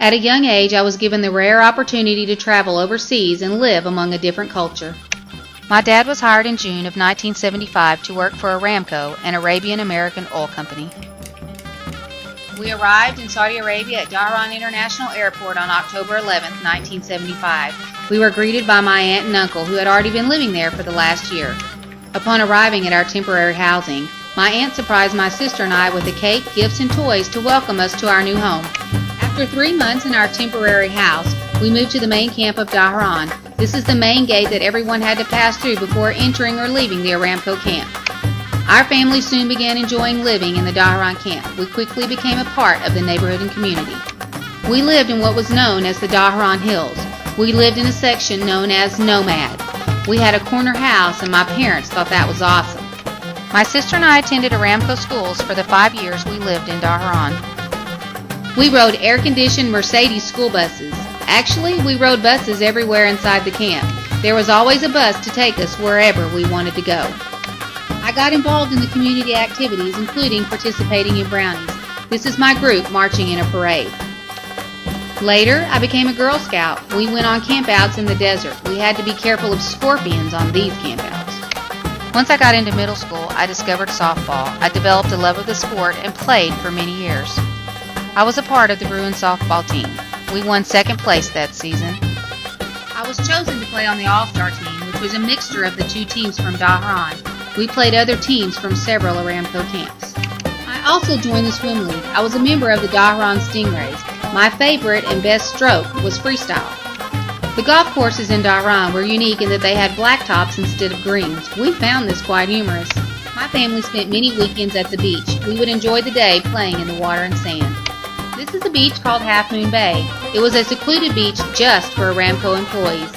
At a young age, I was given the rare opportunity to travel overseas and live among a different culture. My dad was hired in June of 1975 to work for Aramco, an Arabian-American oil company. We arrived in Saudi Arabia at Dhahran International Airport on October 11, 1975. We were greeted by my aunt and uncle, who had already been living there for the last year. Upon arriving at our temporary housing, my aunt surprised my sister and I with a cake, gifts, and toys to welcome us to our new home. After 3 months in our temporary house, we moved to the main camp of Dhahran. This is the main gate that everyone had to pass through before entering or leaving the Aramco camp. Our family soon began enjoying living in the Dhahran camp. We quickly became a part of the neighborhood and community. We lived in what was known as the Dhahran Hills. We lived in a section known as Nomad. We had a corner house, and my parents thought that was awesome. My sister and I attended Aramco schools for the 5 years we lived in Dhahran. We rode air-conditioned Mercedes school buses. Actually, we rode buses everywhere inside the camp. There was always a bus to take us wherever we wanted to go. I got involved in the community activities, including participating in brownies. This is my group marching in a parade. Later, I became a Girl Scout. We went on campouts in the desert. We had to be careful of scorpions on these campouts. Once I got into middle school, I discovered softball. I developed a love of the sport and played for many years. I was a part of the Bruin softball team. We won second place that season. I was chosen to play on the All-Star team, which was a mixture of the 2 teams from Dhahran. We played other teams from several Aramco camps. I also joined the swim league. I was a member of the Dhahran Stingrays. My favorite and best stroke was freestyle. The golf courses in Dhahran were unique in that they had blacktops instead of greens. We found this quite humorous. My family spent many weekends at the beach. We would enjoy the day playing in the water and sand. This is a beach called Half Moon Bay. It was a secluded beach just for Aramco employees.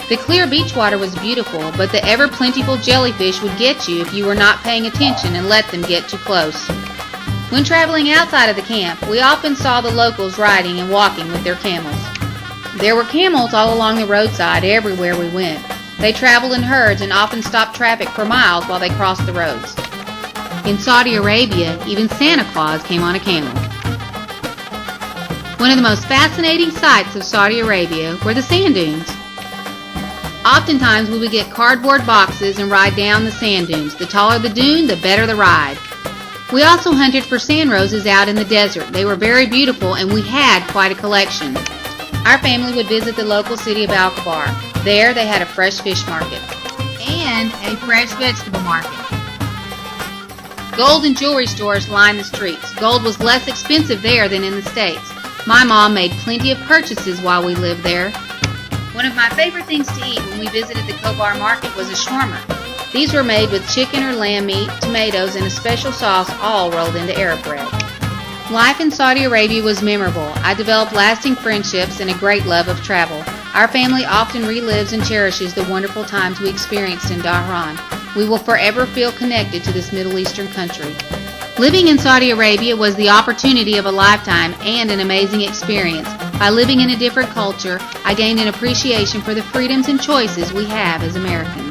The clear beach water was beautiful, but the ever-plentiful jellyfish would get you if you were not paying attention and let them get too close. When traveling outside of the camp, we often saw the locals riding and walking with their camels. There were camels all along the roadside everywhere we went. They traveled in herds and often stopped traffic for miles while they crossed the roads. In Saudi Arabia, even Santa Claus came on a camel. One of the most fascinating sights of Saudi Arabia were the sand dunes. Oftentimes we would get cardboard boxes and ride down the sand dunes. The taller the dune, the better the ride. We also hunted for sand roses out in the desert. They were very beautiful and we had quite a collection. Our family would visit the local city of Al-Khabar. There they had a fresh fish market and a fresh vegetable market. Gold and jewelry stores lined the streets. Gold was less expensive there than in the States. My mom made plenty of purchases while we lived there. One of my favorite things to eat when we visited the Khobar market was a shawarma. These were made with chicken or lamb meat, tomatoes, and a special sauce all rolled into Arab bread. Life in Saudi Arabia was memorable. I developed lasting friendships and a great love of travel. Our family often relives and cherishes the wonderful times we experienced in Dhahran. We will forever feel connected to this Middle Eastern country. Living in Saudi Arabia was the opportunity of a lifetime and an amazing experience. By living in a different culture, I gained an appreciation for the freedoms and choices we have as Americans.